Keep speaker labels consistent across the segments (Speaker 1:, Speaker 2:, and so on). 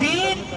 Speaker 1: 3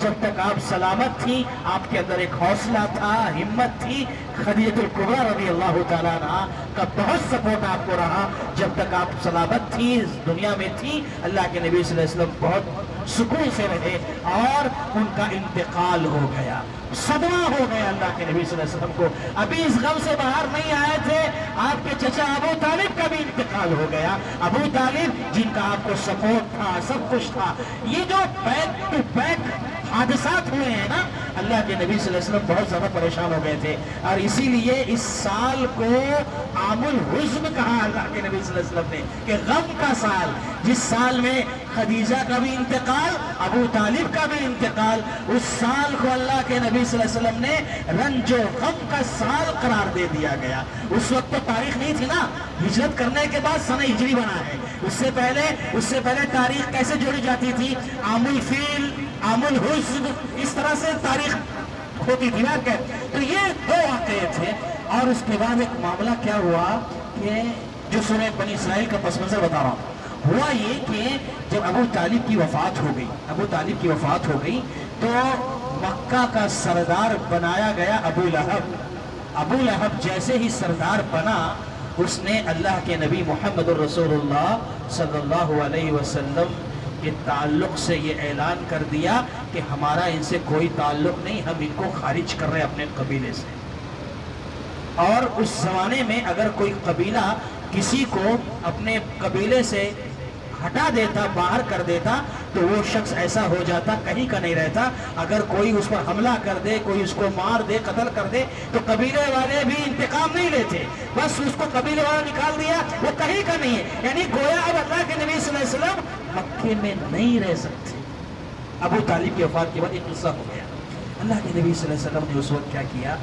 Speaker 1: جب تک آپ سلامت تھی آپ کے اندر ایک حوصلہ تھا، ہمت تھی. خدیجہ الکبریٰ رضی اللہ تعالیٰ عنہ کا بہت سپورٹ آپ کو رہا. جب تک آپ سلامت تھی، دنیا میں تھی، اللہ کے نبی صلی اللہ علیہ وسلم بہت سکون سے رہے اور ان کا انتقال ہو گیا. صدمہ ہو گیا اللہ کے نبی صلی اللہ علیہ وسلم کو. ابھی اس غم سے باہر نہیں آئے تھے. آپ کے چچا ابو طالب کا بھی انتقال ہو گیا. ابو طالب جن کا آپ کو سپورٹ تھا، سب کچھ تھا. یہ جو بیک ٹو بیک حادثات ہوئے ہیں نا، اللہ کے نبی صلی اللہ علیہ وسلم بہت زیادہ پریشان ہو گئے تھے. اور اسی لیے اس سال کو عام الحزن کہا اللہ کے نبی صلی اللہ علیہ وسلم نے، کہ غم کا سال. جس سال میں خدیجہ کا بھی انتقال، ابو طالب کا بھی انتقال، اس سال کو اللہ کے نبی صلی اللہ علیہ وسلم نے رنج و غم کا سال قرار دے دیا گیا. اس وقت تو تاریخ نہیں تھی نا، ہجرت کرنے کے بعد سنہ ہجری بنا ہے. اس سے پہلے تاریخ کیسے جوڑی جاتی تھی؟ عام الفیل، عام الحزن، اس طرح سے تاریخ ہوتی تھی نا. تو یہ دو واقعے تھے. اور اس کے بعد ایک معاملہ کیا ہوا کہ جو سورہ بنی اسرائیل کا پس منظر بتا رہا ہوں. ہوا یہ کہ جب ابو طالب کی وفات ہو گئی تو مکہ کا سردار بنایا گیا ابو لہب. ابو لہب جیسے ہی سردار بنا، اس نے اللہ کے نبی محمد الرسول اللہ صلی اللہ علیہ وسلم کے تعلق سے یہ اعلان کر دیا کہ ہمارا ان سے کوئی تعلق نہیں، ہم ان کو خارج کر رہے ہیں اپنے قبیلے سے. اور اس زمانے میں اگر کوئی قبیلہ کسی کو اپنے قبیلے سے ہٹا دیتا، باہر کر دیتا، تو وہ شخص ایسا ہو جاتا، کہیں کا نہیں رہتا. اگر کوئی اس پر حملہ کر دے، کوئی اس کو مار دے، قتل کر دے، تو قبیلے والے بھی انتقام نہیں لیتے. بس اس کو قبیلے والا نکال دیا، وہ کہیں کا نہیں ہے. یعنی گویا اب اللہ کے نبی صلی اللہ علیہ وسلم مکے میں نہیں رہ سکتے. ابو طالب کی وفات کے بعد ایک قصہ ہو گیا. اللہ کے نبی صلی اللہ علیہ وسلم نے اس وقت کیا کیا؟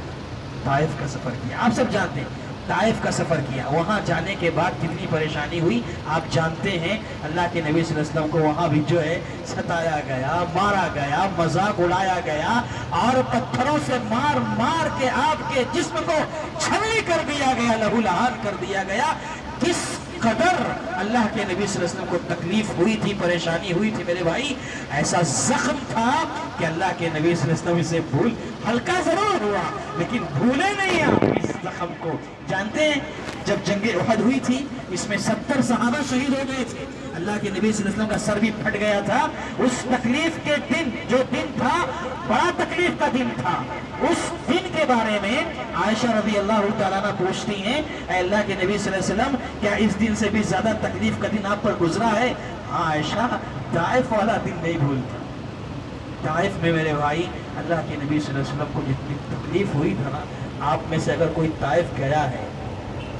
Speaker 1: طائف کا سفر کیا. آپ سب جانتے ہیں طائف کا سفر کیا. وہاں جانے کے بعد کتنی پریشانی ہوئی آپ جانتے ہیں. اللہ کے نبی صلی اللہ علیہ وسلم کو وہاں بھی جو ہے ستایا گیا، مارا گیا، مذاق اڑایا گیا، اور پتھروں سے مار مار کے آپ کے جسم کو چھلنی کر دیا گیا، لہو لہان کر دیا گیا. کس قدر اللہ کے نبی صلی اللہ علیہ وسلم کو تکلیف ہوئی تھی، پریشانی ہوئی تھی میرے بھائی. ایسا زخم تھا کہ اللہ کے نبی صلی اللہ علیہ وسلم اسے بھول، ہلکا ضرور ہوا لیکن بھولے نہیں آپ اس زخم کو. جانتے ہیں جب جنگ احد ہوئی تھی، اس میں 70 صحابہ شہید ہو گئے تھے. اللہ کے نبی صلی اللہ علیہ وسلم کا سر بھی پھٹ گیا تھا. اس تکلیف کے دن، جو دن تھا بڑا تکلیف کا دن تھا، اس دن کے بارے میں عائشہ رضی اللہ تعالیٰ عنہ پوچھتی ہیں، اے اللہ کے نبی صلی اللہ علیہ وسلم کیا اس دن سے بھی زیادہ تکلیف کا دن آپ پر گزرا ہے؟ ہاں عائشہ، طائف والا دن نہیں بھولتا. طائف میں میرے بھائی اللہ کے نبی صلی اللہ علیہ وسلم کو جتنی تکلیف ہوئی تھا نا، آپ میں سے اگر کوئی طائف گیا ہے،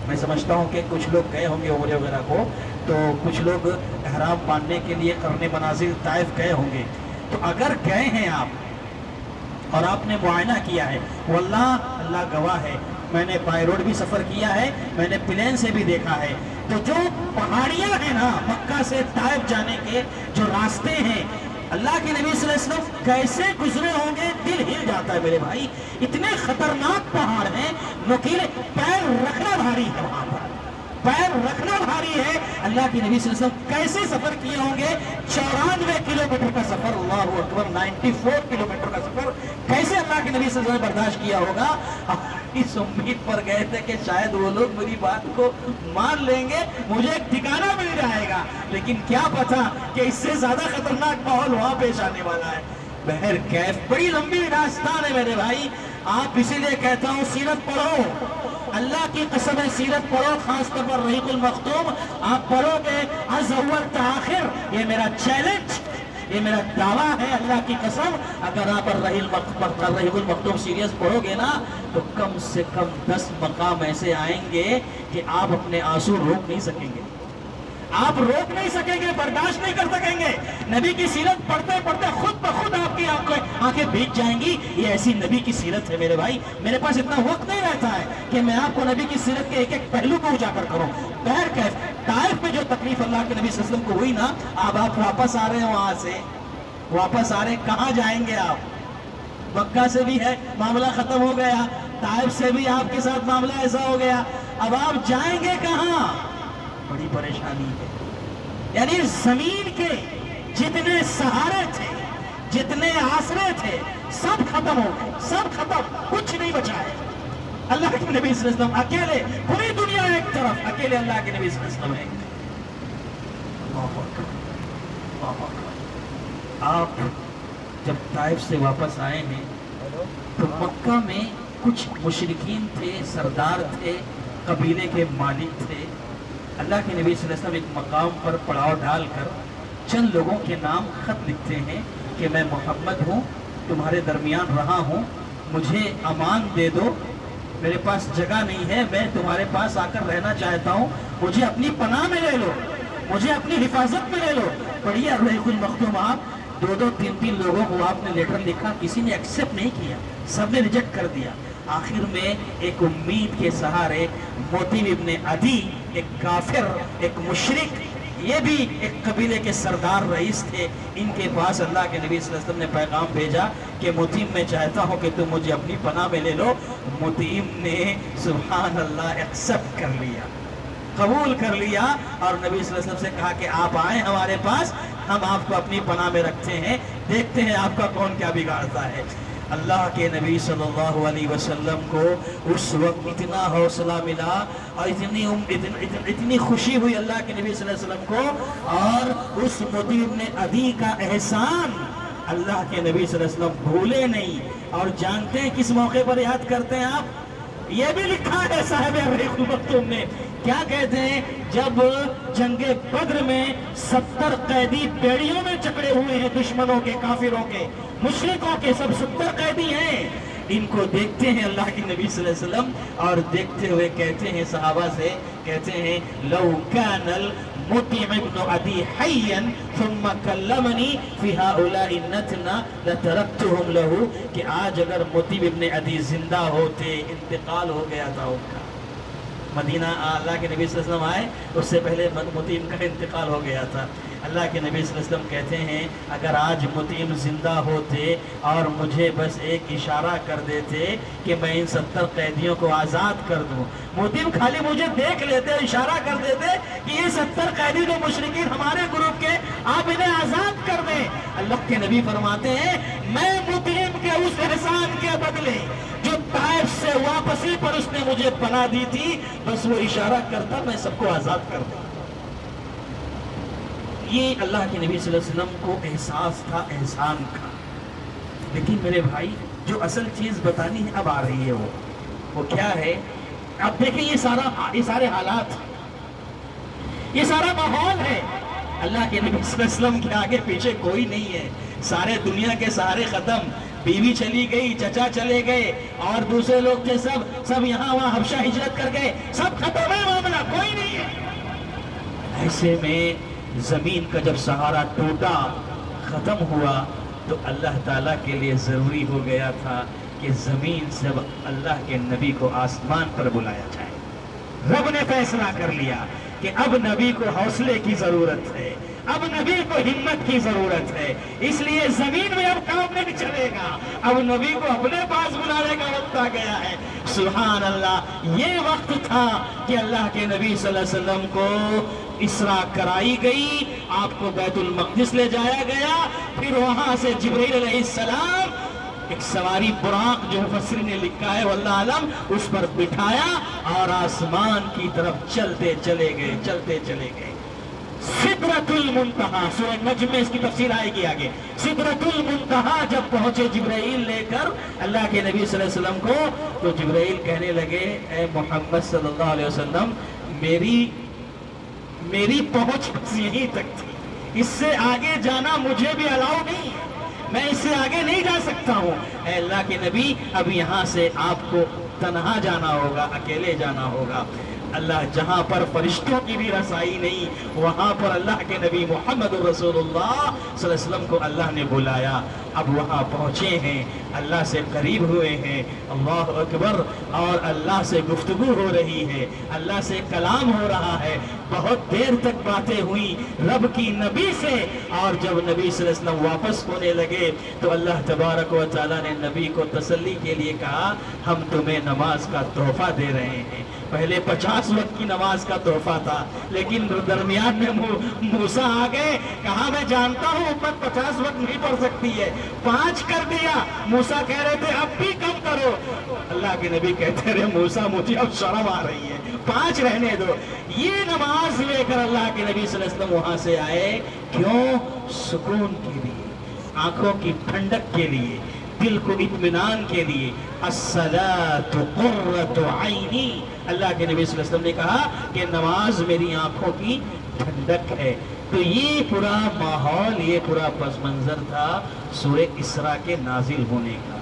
Speaker 1: میں سمجھتا ہوں کہ کچھ لوگ گئے ہوں گے عمرے وغیرہ کو، تو کچھ لوگ احرام باندھنے کے لیے قرن منازل طائف گئے ہوں گے. تو اگر گئے ہیں آپ اور آپ نے معائنہ کیا ہے، واللہ اللہ گواہ ہے، میں نے بائی روڈ بھی سفر کیا ہے، میں نے پلین سے بھی دیکھا ہے، تو جو پہاڑیاں ہیں نا مکہ سے طائف جانے کے جو راستے ہیں، اللہ کے نبی صلی اللہ علیہ وسلم کیسے گزرے ہوں گے، دل ہل جاتا ہے میرے بھائی. اتنے خطرناک پہاڑ ہیں، نوکیلے، پیر رکھنا بھاری ہے وہاں پر، پیر رکھنا بھاری ہے. اللہ کے نبی صلی اللہ علیہ وسلم کیسے سفر کیے ہوں گے؟ 94 کلومیٹر کا سفر، اللہ اکبر، 94 کلومیٹر کا سفر کیسے اللہ کے نبی صلی اللہ علیہ وسلم نے برداشت کیا ہوگا؟ اس امید پر گئے تھے کہ شاید وہ لوگ میری بات کو مان لیں گے، مجھے ایک ٹھکانہ مل جائے گا، لیکن کیا پتا کہ اس سے زیادہ خطرناک ماحول وہاں پیش آنے والا ہے. بہر کیف بڑی لمبی داستان ہے میرے بھائی. آپ اسی لیے کہتا ہوں سیرت پڑھو، اللہ کی قسم ہے سیرت پڑھو، خاص طور پر رحیق المختوم آپ پڑھو گے از اول تا آخر. یہ میرا چیلنج، یہ میرا دعویٰ ہے اللہ کی قسم، اگر آپ رحیق المختوم سیریز پڑھو گے نا تو کم سے کم 10 مقام ایسے آئیں گے کہ آپ اپنے آنسو روک نہیں سکیں گے، آپ روک نہیں سکیں گے، برداشت نہیں کر سکیں گے. نبی کی سیرت پڑھتے پڑھتے خود بخود آپ کی آنکھیں بھیگ جائیں گی. یہ ایسی نبی کی سیرت ہے میرے بھائی. میرے پاس اتنا وقت نہیں رہتا ہے کہ میں آپ کو نبی کی سیرت کے ایک ایک پہلو کو اجاگر کروں. بہر کیف طائف میں جو تکلیف اللہ کے نبی صلی اللہ علیہ وسلم کو ہوئی نا، اب آپ واپس آ رہے ہیں، وہاں سے واپس آ رہے ہیں، کہاں جائیں گے آپ؟ مکہ سے بھی ہے معاملہ ختم ہو گیا، طائف سے بھی آپ کے ساتھ معاملہ ایسا ہو گیا، اب آپ جائیں گے کہاں؟ بڑی پریشانی ہے. یعنی زمین کے جتنے سہارے تھے، جتنے آسرے تھے سب ختم ہو گئے، سب ختم، کچھ نہیں بچا ہے۔ اللہ کے نبی صلی اللہ علیہ وسلم اکیلے، پوری دنیا ایک طرف، اکیلے اللہ کے نبی صلی اللہ علیہ وسلم ایک طرف۔ اللہ اکبر، اللہ اکبر۔ آپ جب طائف سے واپس آئے ہیں تو مکہ میں کچھ مشرکین تھے، سردار تھے، قبیلے کے مالک تھے۔ اللہ کے نبی صلی اللہ علیہ وسلم ایک مقام پر پڑاؤ ڈال کر چند لوگوں کے نام خط لکھتے ہیں کہ میں محمد ہوں، تمہارے درمیان رہا ہوں، مجھے امان دے دو، میرے پاس جگہ نہیں ہے، میں تمہارے پاس آ کر رہنا چاہتا ہوں، مجھے اپنی پناہ میں لے لو، مجھے اپنی حفاظت میں لے لو۔ پڑھیے رحیق المختوم، آپ دو تین لوگوں کو آپ نے لیٹر لکھا، کسی نے ایکسیپٹ نہیں کیا، سب نے ریجیکٹ کر دیا۔ آخر میں ایک امید کے سہارے موتی ابن عدی، ایک کافر، ایک مشرک، یہ بھی ایک قبیلے کے سردار رئیس تھے، ان کے پاس اللہ کے نبی صلی اللہ علیہ وسلم نے پیغام بھیجا کہ متیم میں چاہتا ہوں کہ تم مجھے اپنی پناہ میں لے لو۔ متیم نے سبحان اللہ ایکسیپٹ کر لیا، قبول کر لیا، اور نبی صلی اللہ علیہ وسلم سے کہا کہ آپ آئیں ہمارے پاس، ہم آپ کو اپنی پناہ میں رکھتے ہیں، دیکھتے ہیں آپ کا کون کیا بگاڑتا ہے۔ اللہ کے نبی صلی اللہ علیہ وسلم کو اس وقت اتنا حوصلہ ملا اور اتنی خوشی ہوئی اللہ کے نبی صلی اللہ علیہ وسلم کو، اور اس موتی ابن عدی کا احسان اللہ کے نبی صلی اللہ علیہ وسلم بھولے نہیں۔ اور جانتے ہیں کس موقع پر یاد کرتے ہیں آپ؟ یہ بھی لکھا ہے صاحب رحیق المختوم نے، کیا کہتے ہیں؟ جب جنگ بدر میں 70 قیدی بیڑیوں میں جکڑے ہوئے ہیں، دشمنوں کے، کافروں کے، مشرکوں کے، سب 70 قیدی ہیں، ان کو دیکھتے ہیں اللہ کے نبی صلی اللہ علیہ وسلم، اور دیکھتے ہوئے کہتے ہیں صحابہ سے، کہتے ہیں لو کان المطعم ابن عدی حیا ثم کلمنی فی ہؤلاء النتنہ لترکتہم لہ، کہ آج اگر مطعم ابن عدی زندہ ہوتے، انتقال ہو گیا تھا ان کا، مدینہ اللہ کے نبی صلی اللہ علیہ وسلم آئے اس سے پہلے مطعم کا انتقال ہو گیا تھا۔ اللہ کے نبی صلی اللہ علیہ وسلم کہتے ہیں اگر آج مطعم زندہ ہوتے اور مجھے بس ایک اشارہ کر دیتے کہ میں ان 70 قیدیوں کو آزاد کر دوں، مطعم خالی مجھے دیکھ لیتے، اشارہ کر دیتے کہ یہ 70 قیدی جو مشرکین ہمارے گروپ کے، آپ انہیں آزاد کر دیں، اللہ کے نبی فرماتے ہیں میں مطعم کے اس احسان کے بدلے جو طائف سے واپسی پر اس نے مجھے پناہ دی تھی، بس وہ اشارہ کرتا میں سب کو آزاد کر دوں۔ یہ اللہ کے نبی صلی اللہ علیہ وسلم کو احساس تھا احسان کا۔ لیکن میرے بھائی جو اصل چیز بتانی ہے اب آ رہی ہے، وہ کیا ہے؟ اب دیکھیں یہ سارے حالات، یہ سارا ماحول ہے، اللہ کے نبی صلی اللہ علیہ وسلم کے آگے پیچھے کوئی نہیں ہے، سارے دنیا کے سارے ختم، بیوی چلی گئی، چچا چلے گئے، اور دوسرے لوگ تھے سب یہاں وہاں حبشہ ہجرت کر گئے، سب ختم ہے، معاملہ کوئی نہیں ہے۔ ایسے میں زمین کا جب سہارا ٹوٹا، ختم ہوا، تو اللہ تعالیٰ کے لیے ضروری ہو گیا تھا کہ زمین سے اللہ کے نبی کو آسمان پر بلایا جائے۔ رب نے فیصلہ کر لیا کہ اب نبی کو حوصلے کی ضرورت ہے، اب نبی کو ہمت کی ضرورت ہے، اس لیے زمین میں اب کام نہیں چلے گا، اب نبی کو اپنے پاس بلانے کا وقت آ گیا ہے۔ سبحان اللہ، یہ وقت تھا کہ اللہ کے نبی صلی اللہ علیہ وسلم کو اسراء کرائی گئی، آپ کو بیت المقدس لے جایا گیا، پھر وہاں سے جبرائیل علیہ السلام ایک سواری براق جو مفسر نے لکھا ہے واللہ عالم، اس پر بٹھایا اور آسمان کی طرف چلتے چلے گئے۔ سدرۃ المنتہا، سورہ نجم میں اس کی تفسیر آئے گی آگے۔ سدرۃ المنتہا جب پہنچے جبرائیل لے کر اللہ کے نبی صلی اللہ علیہ وسلم کو، تو جبرائیل کہنے لگے اے محمد صلی اللہ علیہ وسلم، میری پہنچ بس یہیں تک تھی، اس سے آگے جانا مجھے بھی الاؤ نہیں ہے، میں اس سے آگے نہیں جا سکتا ہوں۔ اے اللہ کے نبی، اب یہاں سے آپ کو تنہا جانا ہوگا، اکیلے جانا ہوگا۔ اللہ جہاں پر فرشتوں کی بھی رسائی نہیں، وہاں پر اللہ کے نبی محمد رسول اللہ صلی اللہ علیہ وسلم کو اللہ نے بلایا۔ اب وہاں پہنچے ہیں، اللہ سے قریب ہوئے ہیں، اللہ اکبر، اور اللہ سے گفتگو ہو رہی ہے، اللہ سے کلام ہو رہا ہے، بہت دیر تک باتیں ہوئی رب کی نبی سے، اور جب نبی صلی اللہ علیہ وسلم واپس ہونے لگے تو اللہ تبارک و تعالیٰ نے نبی کو تسلی کے لیے کہا ہم تمہیں نماز کا تحفہ دے رہے ہیں، پہلے 50 وقت کی نماز کا تحفہ تھا، لیکن درمیان میں موسیٰ آ گئے، کہا میں جانتا ہوں امت 50 وقت نہیں پڑھ سکتی ہے، 5 کر دیا۔ موسیٰ کہہ رہے تھے اب بھی کم کرو، اللہ کے نبی کہتے رہے موسیٰ مجھے اب شرم آ رہی ہے، 5 رہنے دو۔ یہ نماز لے کر اللہ کے نبی صلی اللہ علیہ وسلم وہاں سے آئے، کیوں؟ سکون کے لیے، آنکھوں کی ٹھنڈک کے لیے، دل کو اطمینان کے لیے۔ الصلاۃ قرۃ عینی، اللہ کے نبی صلی اللہ علیہ وسلم نے کہا کہ نماز میری آنکھوں کی ٹھنڈک ہے۔ تو یہ پورا ماحول، یہ پورا پس منظر تھا سورہ اسراء کے نازل ہونے کا۔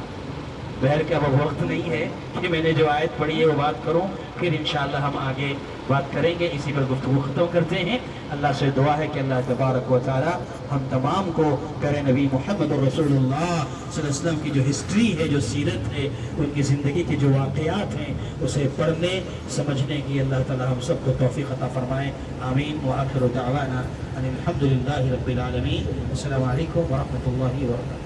Speaker 1: بہر کا وہ وقت نہیں ہے کہ میں نے جو آیت پڑھی ہے وہ بات کروں، پھر انشاءاللہ ہم آگے بات کریں گے، اسی پر گفتگو ختم کرتے ہیں۔ اللہ سے دعا ہے کہ اللہ تبارک و تعالی ہم تمام کو پیارے نبی محمد رسول اللہ صلی اللہ علیہ وسلم کی جو ہسٹری ہے، جو سیرت ہے، ان کی زندگی کے جو واقعات ہیں، اسے پڑھنے سمجھنے کی اللہ تعالی ہم سب کو توفیق عطا فرمائے، آمین۔ وآخر دعوانا ان الحمد للہ رب العالمین۔ السلام علیکم ورحمۃ اللہ وبرکاتہ۔